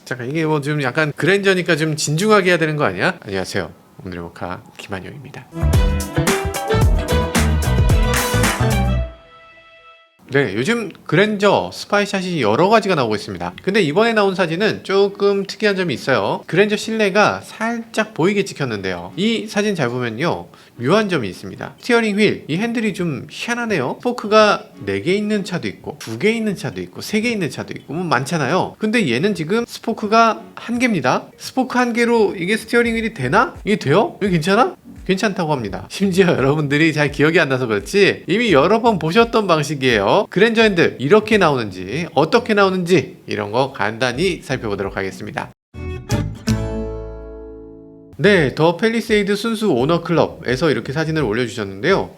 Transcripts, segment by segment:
잠깐 이게 뭐 좀 약간 그랜저니까 좀 진중하게 해야 되는 거 아니야? 안녕하세요. 오늘의 모카 김한용입니다. 네, 요즘 그랜저 스파이샷이 여러 가지가 나오고 있습니다. 근데 이번에 나온 사진은 조금 특이한 점이 있어요. 그랜저 실내가 살짝 보이게 찍혔는데요. 이 사진 잘 보면요, 묘한 점이 있습니다. 스티어링 휠, 이 핸들이 좀 희한하네요. 스포크가 4개 있는 차도 있고 2개 있는 차도 있고 3개 있는 차도 있고 뭐 많잖아요. 근데 얘는 지금 스포크가 1개입니다. 스포크 1개로 이게 스티어링 휠이 되나? 이게 돼요? 이거 괜찮아? 괜찮다고 합니다. 심지어 여러분들이 잘 기억이 안 나서 그렇지 이미 여러 번 보셨던 방식이에요. 그랜저 핸들 이렇게 나오는지 어떻게 나오는지 이런 거 간단히 살펴보도록 하겠습니다. 네, 더 팰리세이드 순수 오너 클럽에서 이렇게 사진을 올려주셨는데요.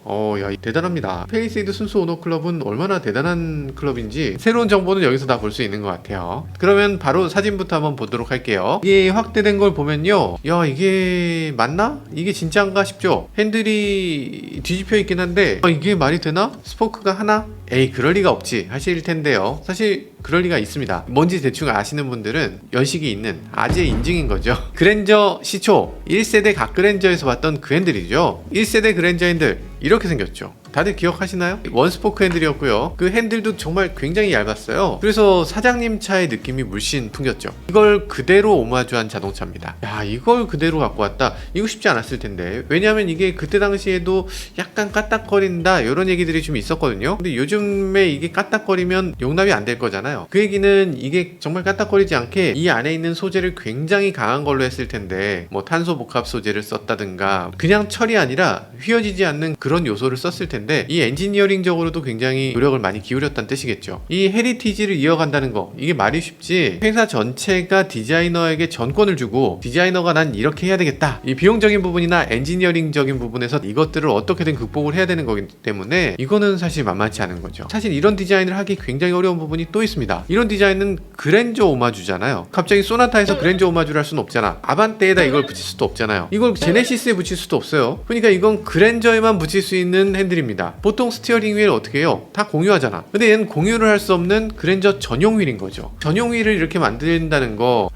야, 대단합니다. 팰리세이드 순수 오너 클럽은 얼마나 대단한 클럽인지 새로운 정보는 여기서 다 볼 수 있는 것 같아요. 그러면 바로 사진부터 한번 보도록 할게요. 이게 확대된 걸 보면요, 야, 이게 맞나? 이게 진짜인가 싶죠? 핸들이 뒤집혀 있긴 한데 이게 말이 되나? 스포크가 하나? 에이, 그럴 리가 없지 하실 텐데요. 사실 그럴 리가 있습니다. 뭔지 대충 아시는 분들은 연식이 있는 아재 인증인 거죠. 그랜저 시초 1세대 각 그랜저에서 봤던 그 핸들이죠. 1세대 그랜저 핸들 이렇게 생겼죠. 다들 기억하시나요? 원스포크 핸들이었고요. 그 핸들도 정말 굉장히 얇았어요. 그래서 사장님 차의 느낌이 물씬 풍겼죠. 이걸 그대로 오마주한 자동차입니다. 야, 이걸 그대로 갖고 왔다. 이거 쉽지 않았을 텐데. 왜냐하면 이게 그때 당시에도 약간 까딱거린다 이런 얘기들이 좀 있었거든요. 근데 요즘에 이게 까딱거리면 용납이 안 될 거잖아요. 그 얘기는 이게 정말 까딱거리지 않게 이 안에 있는 소재를 굉장히 강한 걸로 했을 텐데, 뭐 탄소 복합 소재를 썼다든가 그냥 철이 아니라 휘어지지 않는 그런 요소를 썼을 텐데, 이 엔지니어링적으로도 굉장히 노력을 많이 기울였다는 뜻이겠죠. 이 헤리티지를 이어간다는 거, 이게 말이 쉽지 회사 전체가 디자이너에게 전권을 주고 디자이너가 난 이렇게 해야 되겠다, 이 비용적인 부분이나 엔지니어링적인 부분에서 이것들을 어떻게든 극복을 해야 되는 거기 때문에 이거는 사실 만만치 않은 거죠. 사실 이런 디자인을 하기 굉장히 어려운 부분이 또 있습니다. 이런 디자인은 그랜저 오마주잖아요. 갑자기 소나타에서 그랜저 오마주를 할 수는 없잖아. 아반떼에다 이걸 붙일 수도 없잖아요. 이걸 제네시스에 붙일 수도 없어요. 그러니까 이건 그랜저에만 붙일 수 있는 핸들입니다. 보통 스티어링 휠 어떻게 해요? 다 공유하잖아. 근데 얘는 공유를 할 수 없는 그랜저 전용 휠인 거죠. 전용 휠을 이렇게 만든다는 거,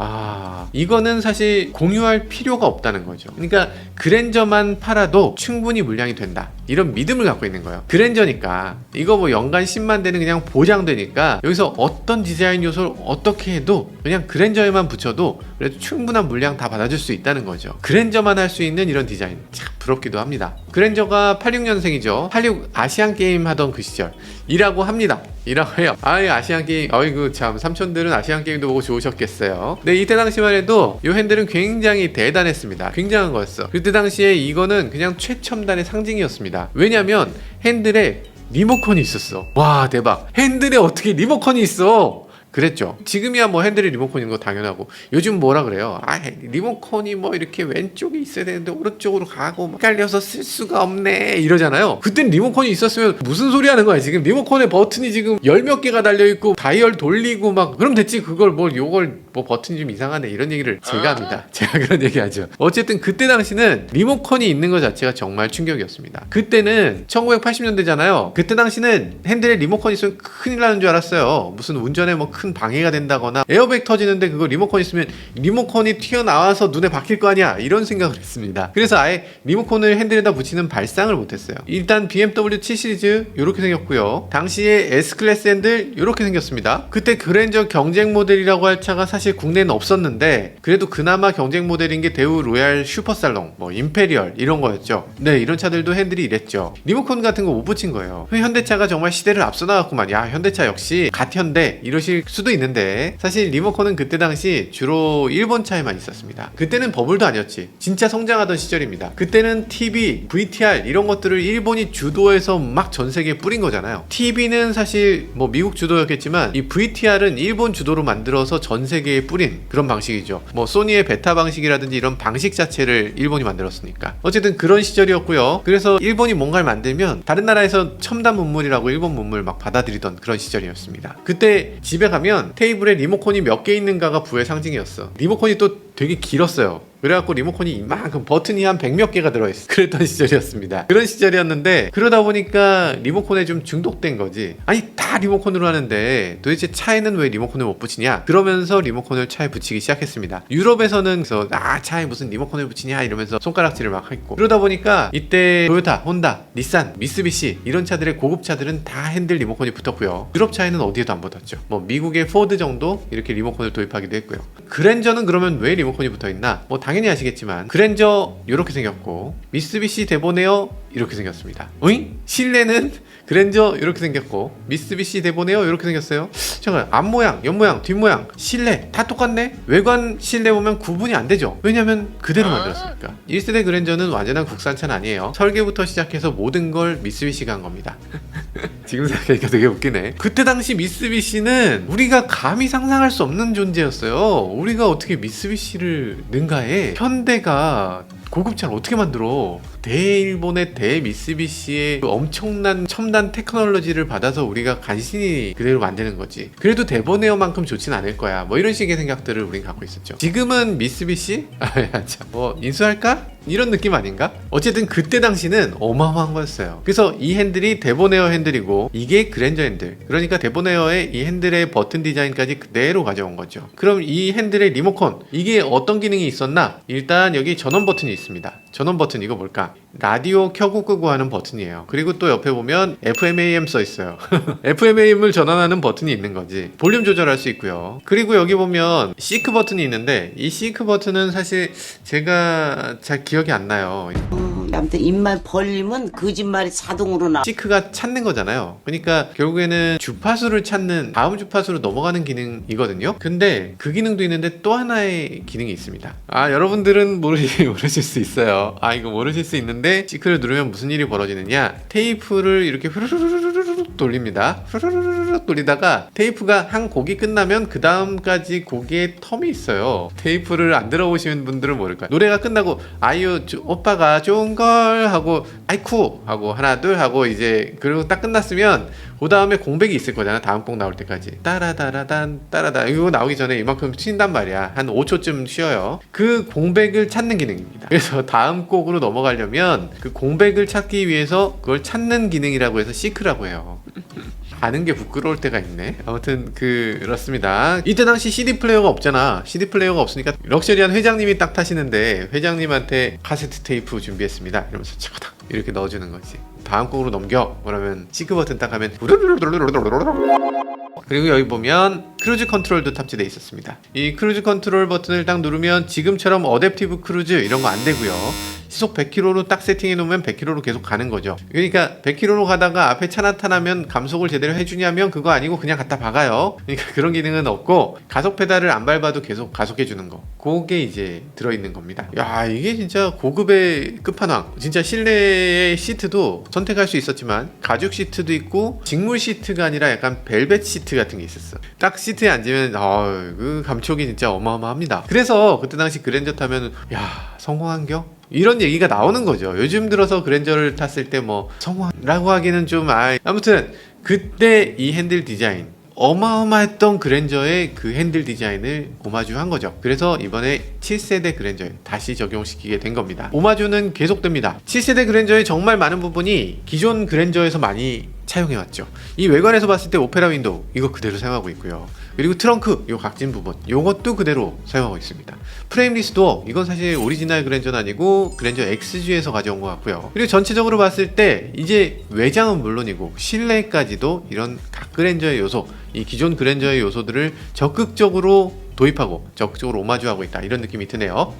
이거는 사실 공유할 필요가 없다는 거죠. 그러니까 그랜저만 팔아도 충분히 물량이 된다, 이런 믿음을 갖고 있는 거예요. 그랜저니까 이거 뭐 연간 10만 대는 그냥 보장되니까 여기서 어떤 디자인 요소를 어떻게 해도 그냥 그랜저에만 붙여도 그래도 충분한 물량 다 받아줄 수 있다는 거죠. 그랜저만 할 수 있는 이런 디자인, 참 부럽기도 합니다. 그랜저가 86년생이죠. 86 아시안게임 하던 그 시절 이라고 합니다. 이라고 해요. 아시안게임, 어이구 참, 삼촌들은 아시안게임도 보고 좋으셨겠어요. 네, 이때 당시만 해도 이 핸들은 굉장히 대단했습니다. 굉장한 거였어. 그때 당시에 이거는 그냥 최첨단의 상징이었습니다. 왜냐면 핸들에 리모컨이 있었어. 와, 대박. 핸들에 어떻게 리모컨이 있어? 그랬죠. 지금이야 뭐 핸들에 리모컨 있는 거 당연하고, 요즘 뭐라 그래요? 리모컨이 뭐 이렇게 왼쪽에 있어야 되는데 오른쪽으로 가고 헷갈려서 쓸 수가 없네 이러잖아요. 그땐 리모컨이 있었으면 무슨 소리 하는 거야. 지금 리모컨에 버튼이 지금 10몇 개가 달려있고 다이얼 돌리고 막 그럼 됐지. 그걸 뭐 요걸 뭐 버튼이 좀 이상하네 이런 얘기를 제가 합니다. 제가 그런 얘기 하죠. 어쨌든 그때 당시는 리모컨이 있는 것 자체가 정말 충격이었습니다. 그때는 1980년대잖아요. 그때 당시는 핸들에 리모컨이 있으면 큰일 나는 줄 알았어요. 무슨 운전에 뭐 큰 방해가 된다거나 에어백 터지는데 그거 리모컨 있으면 리모컨이 튀어나와서 눈에 박힐 거 아니야, 이런 생각을 했습니다. 그래서 아예 리모컨을 핸들에다 붙이는 발상을 못했어요. 일단 BMW 7 시리즈 이렇게 생겼고요. 당시에 S클래스 핸들 이렇게 생겼습니다. 그때 그랜저 경쟁 모델이라고 할 차가 사실 국내에는 없었는데 그래도 그나마 경쟁 모델인 게 대우 로얄 슈퍼살롱, 뭐 임페리얼 이런 거였죠. 네, 이런 차들도 핸들이 이랬죠. 리모컨 같은 거 못 붙인 거예요. 현대차가 정말 시대를 앞서 나갔구만. 야, 현대차 역시 갓현대 이러실 수도 있는데, 사실 리모컨은 그때 당시 주로 일본 차에만 있었습니다. 그때는 버블도 아니었지. 진짜 성장하던 시절입니다. 그때는 TV, VTR 이런 것들을 일본이 주도해서 막 전 세계에 뿌린 거잖아요. TV는 사실 뭐 미국 주도였겠지만 이 VTR은 일본 주도로 만들어서 전 세계에 뿌린 그런 방식이죠. 뭐 소니의 베타 방식이라든지 이런 방식 자체를 일본이 만들었으니까. 어쨌든 그런 시절이었고요. 그래서 일본이 뭔가를 만들면 다른 나라에서 첨단 문물이라고 일본 문물 막 받아들이던 그런 시절이었습니다. 그때 집에 가면 테이블에 리모컨이 몇 개 있는가가 부의 상징이었어. 리모컨이 또 되게 길었어요. 그래갖고 리모컨이 이만큼 버튼이 한 100몇 개가 들어있어. 그랬던 시절이었습니다. 그런 시절이었는데 그러다 보니까 리모컨에 좀 중독된 거지. 아니 다 리모컨으로 하는데 도대체 차에는 왜 리모컨을 못 붙이냐? 그러면서 리모컨을 차에 붙이기 시작했습니다. 유럽에서는 그래서 차에 무슨 리모컨을 붙이냐 이러면서 손가락질을 막 했고, 그러다 보니까 이때 토요타, 혼다, 닛산, 미쓰비시 이런 차들의 고급 차들은 다 핸들 리모컨이 붙었고요. 유럽 차에는 어디에도 안 붙었죠. 뭐 미국의 포드 정도 이렇게 리모컨을 도입하기도 했고요. 그랜저는 그러면 왜 리모컨이 붙어있나? 뭐 당연히 아시겠지만 그랜저 이렇게 생겼고 미쓰비시 데보네어 이렇게 생겼습니다. 어잉? 실내는 그랜저 이렇게 생겼고 미쓰비시 데보네어 이렇게 생겼어요. 잠깐, 앞모양, 옆모양, 뒷모양, 실내 다 똑같네? 외관 실내 보면 구분이 안 되죠. 왜냐면 그대로 만들었으니까. 1세대 그랜저는 완전한 국산차는 아니에요. 설계부터 시작해서 모든 걸 미쓰비시가 한 겁니다. 지금 생각하니까 되게 웃기네. 그때 당시 미쓰비시는 우리가 감히 상상할 수 없는 존재였어요. 우리가 어떻게 미쓰비시를 능가해? 현대가 고급차를 어떻게 만들어? 대일본의 대미쓰비시의 그 엄청난 첨단 테크놀로지를 받아서 우리가 간신히 그대로 만드는 거지. 그래도 데보네어만큼 좋진 않을 거야. 뭐 이런 식의 생각들을 우린 갖고 있었죠. 지금은 미쓰비시? 뭐 인수할까? 이런 느낌 아닌가? 어쨌든 그때 당시는 어마어마한 거였어요. 그래서 이 핸들이 데보네어 핸들이고 이게 그랜저 핸들. 그러니까 데보네어의 이 핸들의 버튼 디자인까지 그대로 가져온 거죠. 그럼 이 핸들의 리모컨, 이게 어떤 기능이 있었나? 일단 여기 전원 버튼이 있습니다. 전원 버튼 이거 뭘까? 라디오 켜고 끄고 하는 버튼이에요. 그리고 또 옆에 보면 FM, AM 써 있어요. FM, AM을 전환하는 버튼이 있는 거지. 볼륨 조절할 수 있고요. 그리고 여기 보면 시크 버튼이 있는데 이 시크 버튼은 사실 제가 잘 기억이 안 나요. 아무튼 입만 벌리면 거짓말이 자동으로 나. 시크가 찾는 거잖아요. 그러니까 결국에는 주파수를 찾는, 다음 주파수로 넘어가는 기능이거든요. 근데 그 기능도 있는데 또 하나의 기능이 있습니다. 여러분들은 모르실 수 있어요. 이거 모르실 수 있는데 시크를 누르면 무슨 일이 벌어지느냐? 테이프를 이렇게 후루루루루루 돌립니다. 후루루루루 돌리다가 테이프가 한 곡이 끝나면 그 다음까지 곡의 텀이 있어요. 테이프를 안 들어보시는 분들은 모를 거야. 노래가 끝나고 아이유 오빠가 좋은 걸 하고 아이쿠 하고 하나 둘 하고 이제 그리고 딱 끝났으면 그 다음에 공백이 있을 거잖아. 다음 곡 나올 때까지 따라다라단 따라다 이거 나오기 전에 이만큼 쉰단 말이야. 한 5초쯤 쉬어요. 그 공백을 찾는 기능입니다. 그래서 다음 곡으로 넘어가려면 그 공백을 찾기 위해서 그걸 찾는 기능이라고 해서 시크라고 해요. 아는 게 부끄러울 때가 있네. 아무튼 그렇습니다. 이때 당시 CD 플레이어가 없잖아. CD 플레이어가 없으니까 럭셔리한 회장님이 딱 타시는데 회장님한테 카세트 테이프 준비했습니다 이러면서 차가닥 이렇게 넣어주는 거지. 다음 곡으로 넘겨 그러면 시크 버튼 딱 하면 그리고 여기 보면 크루즈 컨트롤도 탑재되어 있었습니다. 이 크루즈 컨트롤 버튼을 딱 누르면 지금처럼 어댑티브 크루즈 이런 거 안 되고요. 시속 100km로 딱 세팅해 놓으면 100km로 계속 가는 거죠. 그러니까 100km로 가다가 앞에 차 나타나면 감속을 제대로 해주냐면 그거 아니고 그냥 갖다 박아요. 그러니까 그런 기능은 없고 가속 페달을 안 밟아도 계속 가속해 주는 거. 그게 이제 들어있는 겁니다. 야, 이게 진짜 고급의 끝판왕. 진짜 실내의 시트도 선택할 수 있었지만 가죽 시트도 있고 직물 시트가 아니라 약간 벨벳 시트 같은 게 있었어. 딱 시트에 앉으면 그 감촉이 진짜 어마어마합니다. 그래서 그때 당시 그랜저 타면 야, 성공한겨? 이런 얘기가 나오는 거죠. 요즘 들어서 그랜저를 탔을 때 뭐 성공라고 하기는 좀 아무튼 그때 이 핸들 디자인 어마어마했던 그랜저의 그 핸들 디자인을 오마주한 거죠. 그래서 이번에 7세대 그랜저에 다시 적용시키게 된 겁니다. 오마주는 계속됩니다. 7세대 그랜저의 정말 많은 부분이 기존 그랜저에서 많이 차용해왔죠. 이 외관에서 봤을 때 오페라 윈도우 이거 그대로 사용하고 있고요. 그리고 트렁크 요 각진 부분 요것도 그대로 사용하고 있습니다. 프레임리스 도어 이건 사실 오리지널 그랜저는 아니고 그랜저 XG에서 가져온 것 같고요. 그리고 전체적으로 봤을 때 이제 외장은 물론이고 실내까지도 이런 각 그랜저의 요소, 이 기존 그랜저의 요소들을 적극적으로 도입하고 적극적으로 오마주하고 있다 이런 느낌이 드네요.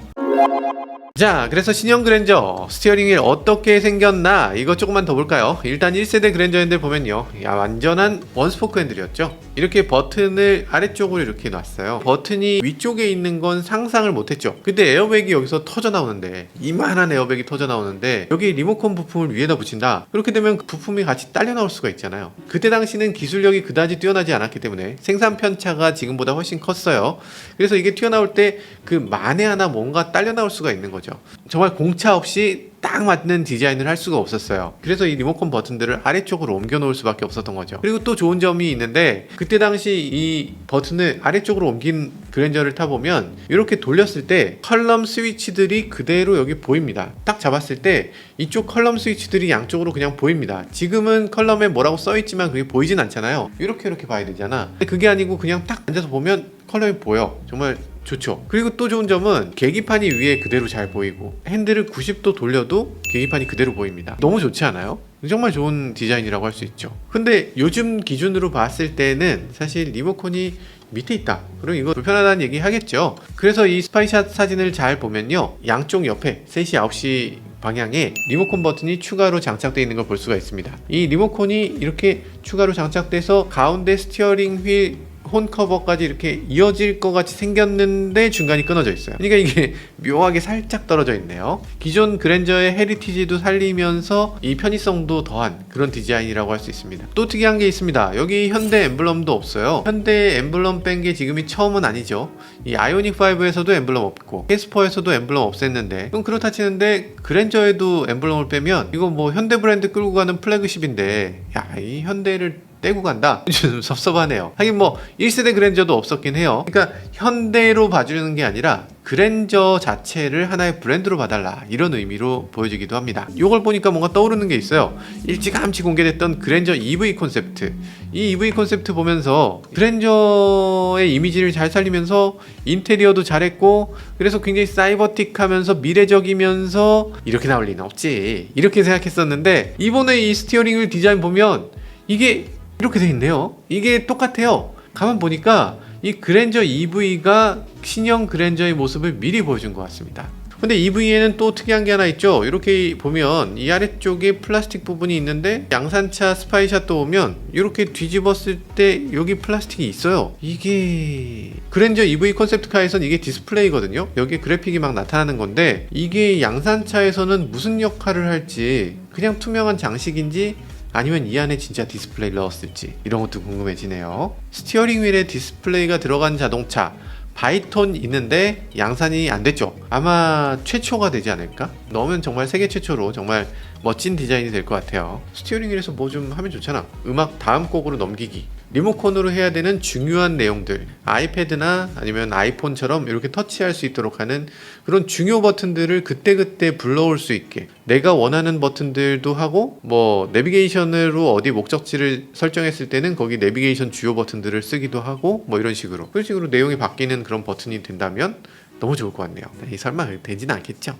자, 그래서 신형 그랜저 스티어링 휠 어떻게 생겼나 이거 조금만 더 볼까요? 일단 1세대 그랜저 핸들 보면요, 완전한 원스포크 핸들이었죠. 이렇게 버튼을 아래쪽으로 이렇게 놨어요. 버튼이 위쪽에 있는 건 상상을 못했죠. 근데 에어백이 여기서 터져 나오는데, 이만한 에어백이 터져 나오는데 여기 리모컨 부품을 위에다 붙인다. 그렇게 되면 그 부품이 같이 딸려 나올 수가 있잖아요. 그때 당시는 기술력이 그다지 뛰어나지 않았기 때문에 생산 편차가 지금보다 훨씬 컸어요. 그래서 이게 튀어나올 때 그 만에 하나 뭔가 딸려 나올 수가 수가 있는 거죠. 정말 공차 없이 딱 맞는 디자인을 할 수가 없었어요. 그래서 이 리모컨 버튼들을 아래쪽으로 옮겨 놓을 수밖에 없었던 거죠. 그리고 또 좋은 점이 있는데, 그때 당시 이 버튼을 아래쪽으로 옮긴 그랜저를 타보면 이렇게 돌렸을 때 컬럼 스위치들이 그대로 여기 보입니다. 딱 잡았을 때 이쪽 컬럼 스위치들이 양쪽으로 그냥 보입니다. 지금은 컬럼에 뭐라고 써있지만 그게 보이진 않잖아요. 이렇게 봐야 되잖아. 근데 그게 아니고 그냥 딱 앉아서 보면 컬럼이 보여. 정말 좋죠. 그리고 또 좋은 점은 계기판이 위에 그대로 잘 보이고, 핸들을 90도 돌려도 계기판이 그대로 보입니다. 너무 좋지 않아요? 정말 좋은 디자인이라고 할 수 있죠. 근데 요즘 기준으로 봤을 때는 사실 리모컨이 밑에 있다, 그럼 이거 불편하다는 얘기 하겠죠. 그래서 이 스파이샷 사진을 잘 보면요, 양쪽 옆에 3시 9시 방향에 리모컨 버튼이 추가로 장착되어 있는 걸 볼 수가 있습니다. 이 리모컨이 이렇게 추가로 장착돼서 가운데 스티어링 휠 혼 커버까지 이렇게 이어질 것 같이 생겼는데 중간이 끊어져 있어요. 그러니까 이게 묘하게 살짝 떨어져 있네요. 기존 그랜저의 헤리티지도 살리면서 이 편의성도 더한 그런 디자인이라고 할 수 있습니다. 또 특이한 게 있습니다. 여기 현대 엠블럼도 없어요. 현대 엠블럼 뺀 게 지금이 처음은 아니죠. 이 아이오닉 5에서도 엠블럼 없고 캐스퍼에서도 엠블럼 없앴는데, 그럼 그렇다 치는데 그랜저에도 엠블럼을 빼면 이거 뭐 현대 브랜드 끌고 가는 플래그십인데, 야, 이 현대를 떼고 간다? 좀 섭섭하네요. 하긴 뭐 1세대 그랜저도 없었긴 해요. 그러니까 현대로 봐주는 게 아니라 그랜저 자체를 하나의 브랜드로 봐달라, 이런 의미로 보여지기도 합니다. 이걸 보니까 뭔가 떠오르는 게 있어요. 일찌감치 공개됐던 그랜저 EV 콘셉트. 이 EV 콘셉트 보면서 그랜저의 이미지를 잘 살리면서 인테리어도 잘했고, 그래서 굉장히 사이버틱하면서 미래적이면서 이렇게 나올 리는 없지, 이렇게 생각했었는데, 이번에 이 스티어링을 디자인 보면 이게 이렇게 돼 있네요. 이게 똑같아요. 가만 보니까 이 그랜저 EV가 신형 그랜저의 모습을 미리 보여준 것 같습니다. 근데 EV에는 또 특이한 게 하나 있죠. 이렇게 보면 이 아래쪽에 플라스틱 부분이 있는데, 양산차 스파이샷도 오면 이렇게 뒤집었을 때 여기 플라스틱이 있어요. 이게 그랜저 EV 콘셉트카에선 이게 디스플레이거든요. 여기 그래픽이 막 나타나는 건데, 이게 양산차에서는 무슨 역할을 할지, 그냥 투명한 장식인지 아니면 이 안에 진짜 디스플레이를 넣었을지, 이런 것도 궁금해지네요. 스티어링 휠에 디스플레이가 들어간 자동차 바이톤 있는데 양산이 안 됐죠. 아마 최초가 되지 않을까? 넣으면 정말 세계 최초로 정말 멋진 디자인이 될 것 같아요. 스티어링 휠에서 뭐 좀 하면 좋잖아. 음악 다음 곡으로 넘기기, 리모컨으로 해야 되는 중요한 내용들, 아이패드나 아니면 아이폰처럼 이렇게 터치할 수 있도록 하는 그런 중요 버튼들을 그때그때 불러올 수 있게, 내가 원하는 버튼들도 하고, 뭐 내비게이션으로 어디 목적지를 설정했을 때는 거기 내비게이션 주요 버튼들을 쓰기도 하고, 뭐 이런 식으로 내용이 바뀌는 그런 버튼이 된다면 너무 좋을 것 같네요. 설마 되지는 않겠죠.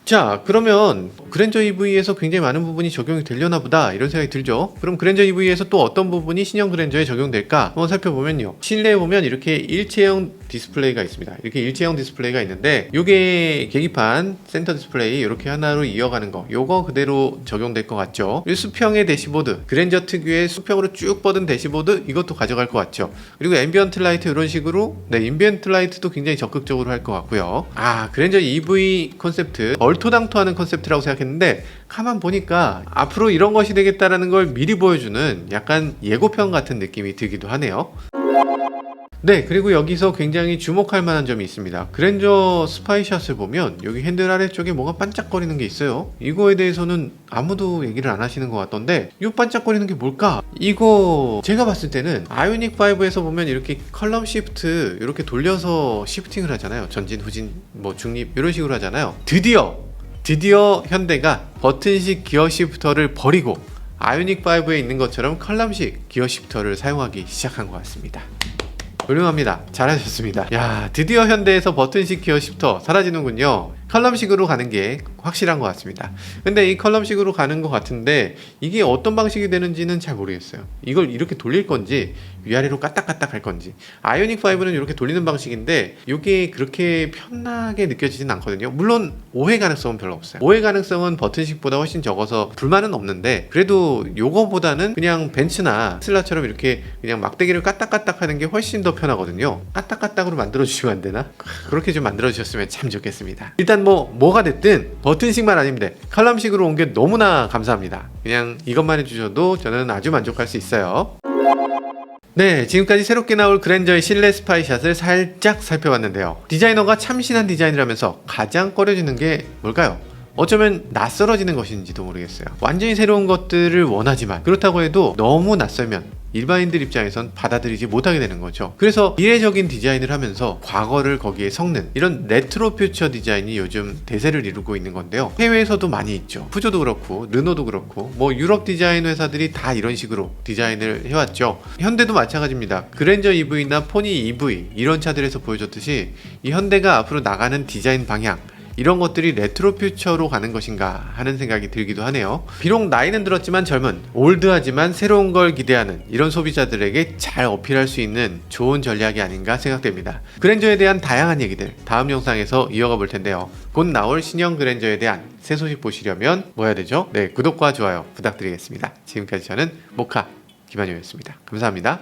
자, 그러면 그랜저 EV에서 굉장히 많은 부분이 적용이 되려나 보다, 이런 생각이 들죠. 그럼 그랜저 EV에서 또 어떤 부분이 신형 그랜저에 적용될까 한번 살펴보면요, 실내에 보면 이렇게 일체형 디스플레이가 있습니다. 이렇게 일체형 디스플레이가 있는데, 요게 계기판 센터 디스플레이 이렇게 하나로 이어가는 거, 요거 그대로 적용될 것 같죠. 수평의 대시보드, 그랜저 특유의 수평으로 쭉 뻗은 대시보드, 이것도 가져갈 것 같죠. 그리고 앰비언트 라이트 이런 식으로, 앰비언트 라이트도 굉장히 적극적으로 할 것 같고요. 그랜저 EV 콘셉트 얼토당토하는 컨셉트라고 생각했는데, 가만 보니까 앞으로 이런 것이 되겠다라는 걸 미리 보여주는 약간 예고편 같은 느낌이 들기도 하네요. 네, 그리고 여기서 굉장히 주목할 만한 점이 있습니다. 그랜저 스파이샷을 보면 여기 핸들 아래쪽에 뭐가 반짝거리는 게 있어요. 이거에 대해서는 아무도 얘기를 안 하시는 것 같던데, 이 반짝거리는 게 뭘까? 이거 제가 봤을 때는 아이오닉 5에서 보면 이렇게 컬럼 시프트 이렇게 돌려서 시프팅을 하잖아요. 전진, 후진, 뭐 중립 이런 식으로 하잖아요. 드디어 현대가 버튼식 기어 시프터를 버리고 아이오닉 5에 있는 것처럼 컬럼식 기어 시프터를 사용하기 시작한 것 같습니다. 훌륭합니다. 잘하셨습니다. 야, 드디어 현대에서 버튼식 기어 시프터 사라지는군요. 컬럼식으로 가는 게 확실한 것 같습니다. 근데 이 컬럼식으로 가는 것 같은데, 이게 어떤 방식이 되는지는 잘 모르겠어요. 이걸 이렇게 돌릴 건지 위아래로 까딱까딱 할 건지. 아이오닉 5는 이렇게 돌리는 방식인데 이게 그렇게 편하게 느껴지진 않거든요. 물론 오해 가능성은 별로 없어요. 오해 가능성은 버튼식보다 훨씬 적어서 불만은 없는데, 그래도 요거보다는 그냥 벤츠나 테슬라처럼 이렇게 그냥 막대기를 까딱까딱 하는 게 훨씬 더 편하거든요. 까딱까딱으로 만들어주시면 안 되나? 그렇게 좀 만들어주셨으면 참 좋겠습니다. 일단 뭐가 됐든 버튼식만 아니면 돼. 컬럼식으로 온 게 너무나 감사합니다. 그냥 이것만 해주셔도 저는 아주 만족할 수 있어요. 네, 지금까지 새롭게 나올 그랜저의 실내 스파이샷을 살짝 살펴봤는데요. 디자이너가 참신한 디자인을 하면서 가장 꺼려지는 게 뭘까요? 어쩌면 낯설어지는 것인지도 모르겠어요. 완전히 새로운 것들을 원하지만 그렇다고 해도 너무 낯설면 일반인들 입장에선 받아들이지 못하게 되는 거죠. 그래서 이례적인 디자인을 하면서 과거를 거기에 섞는 이런 레트로 퓨처 디자인이 요즘 대세를 이루고 있는 건데요. 해외에서도 많이 있죠. 푸조도 그렇고 르노도 그렇고 뭐 유럽 디자인 회사들이 다 이런 식으로 디자인을 해왔죠. 현대도 마찬가지입니다. 그랜저 EV나 포니 EV 이런 차들에서 보여줬듯이 이 현대가 앞으로 나가는 디자인 방향, 이런 것들이 레트로 퓨처로 가는 것인가 하는 생각이 들기도 하네요. 비록 나이는 들었지만 젊은, 올드하지만 새로운 걸 기대하는 이런 소비자들에게 잘 어필할 수 있는 좋은 전략이 아닌가 생각됩니다. 그랜저에 대한 다양한 얘기들 다음 영상에서 이어가 볼 텐데요. 곧 나올 신형 그랜저에 대한 새 소식 보시려면 뭐 해야 되죠? 네, 구독과 좋아요 부탁드리겠습니다. 지금까지 저는 모카 김한효였습니다. 감사합니다.